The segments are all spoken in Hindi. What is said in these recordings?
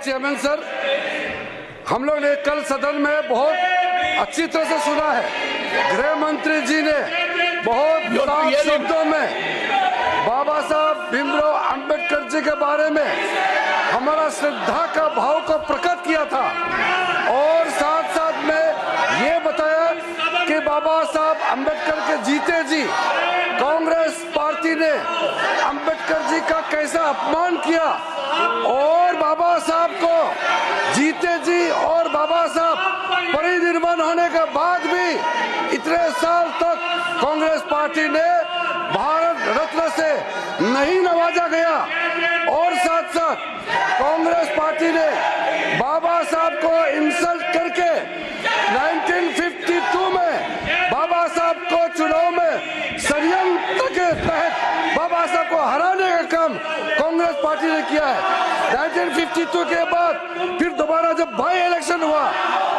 चेयरमैन सर, हम लोग ने कल सदन में बहुत अच्छी तरह से सुना है। गृह मंत्री जी ने बहुत साफ शब्दों में बाबा साहब भीमराव अंबेडकर जी के बारे में हमारा श्रद्धा का भाव को प्रकट किया था और साथ साथ में ये बताया कि बाबा साहब अंबेडकर के जीते जी कांग्रेस पार्टी ने अंबेडकर जी का कैसा अपमान किया और बाबा साहब को जीते जी और बाबा साहब परिनिर्वाण होने के बाद भी इतने साल तक कांग्रेस पार्टी ने भारत रत्न से नहीं नवाजा गया और साथ साथ कांग्रेस पार्टी ने बाबा साहब को इंसल्ट करके 1952 में बाबा साहब को चुनाव में षड्यंत्र के तहत बाबा साहब को हराने का काम कांग्रेस पार्टी ने किया है। 1952 के बाद फिर दोबारा जब बाई इलेक्शन हुआ,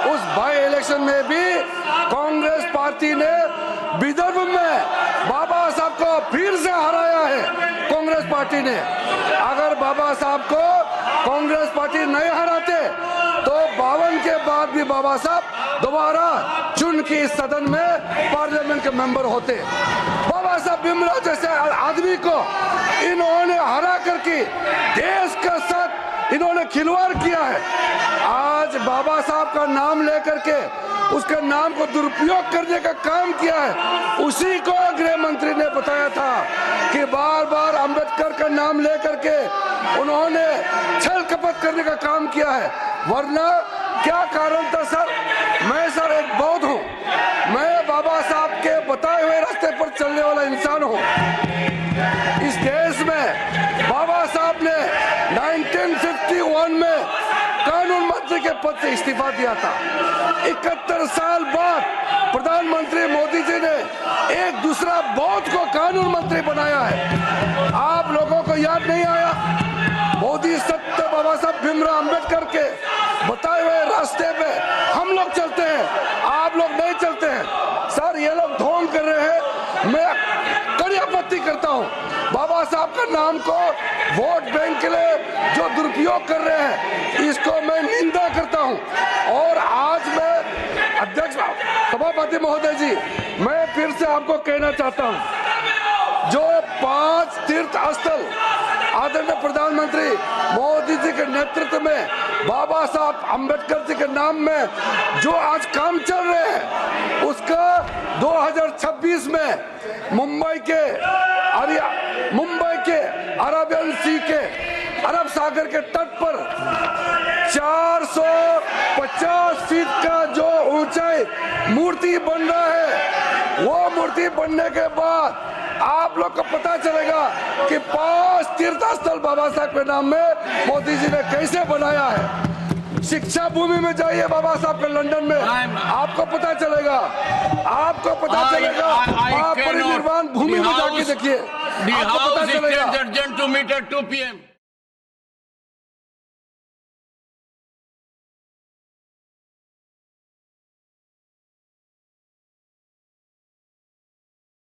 उस बाई इलेक्शन में भी कांग्रेस पार्टी ने विदर्भ में बाबा साहब को फिर से हराया है। कांग्रेस पार्टी ने अगर बाबा साहब को कांग्रेस पार्टी नहीं हराते तो 52 के बाद भी बाबा साहब दोबारा चुन के इस सदन में पार्लियामेंट के मेंबर होते। बाबा साहब भीमराव जैसे आदमी को इन्होंने हरा करके देश के साथ इन्होंने खिलवाड़ किया है। आज बाबा साहब का नाम लेकर के उसके नाम को दुरुपयोग करने का काम किया है। उसी को गृह मंत्री ने बताया था कि बार बार अंबेडकर का नाम लेकर के उन्होंने छल कपट करने का काम किया है। वरना क्या कारण था सर? मैं सर एक बौद्ध हूँ, मैं बाबा साहब के बताए हुए रास्ते पर चलने वाला इंसान हूँ। इस देश में बाबा साहब ने 1951 में कानून मंत्री के पद से इस्तीफा दिया था। 71 साल बाद प्रधानमंत्री मोदी जी ने एक दूसरा बौद्ध को कानून मंत्री बनाया है। आप लोगों को याद नहीं आया? मोदी सत्य बाबा साहब भीमराव अंबेडकर के बताए हुए रास्ते पे हम लोग चलते हैं, आप लोग नहीं चलते हैं। सर ये लोग ढोंग कर रहे हैं, मैं कड़ी आपत्ति करता हूँ। बाबा साहब का नाम को वोट बैंक के लिए जो दुरुपयोग कर रहे हैं, इसको मैं निंदा करता हूँ। और आज मैं अध्यक्ष सभापति महोदय जी, मैं फिर से आपको कहना चाहता हूँ, जो 5 तीर्थ स्थल आदरणीय प्रधानमंत्री मोदी जी के नेतृत्व में बाबा साहब अंबेडकर जी के नाम में जो आज काम चल रहे हैं, उसका 2026 में मुंबई के अरेबियन सी के अरब सागर के तट पर 450 फीट का जो ऊंचाई मूर्ति बन रहा है, वो मूर्ति बनने के बाद आप लोग को पता चलेगा कि 5 तीर्थ स्थल बाबा साहब के नाम में मोदी जी ने कैसे बनाया है। शिक्षा भूमि में जाइए बाबा साहब के लंदन में, आपको पता चलेगा, आपको पता चलेगा। आप परिनिर्वाण भूमि में जाके देखिए, आपको पता चलेगा।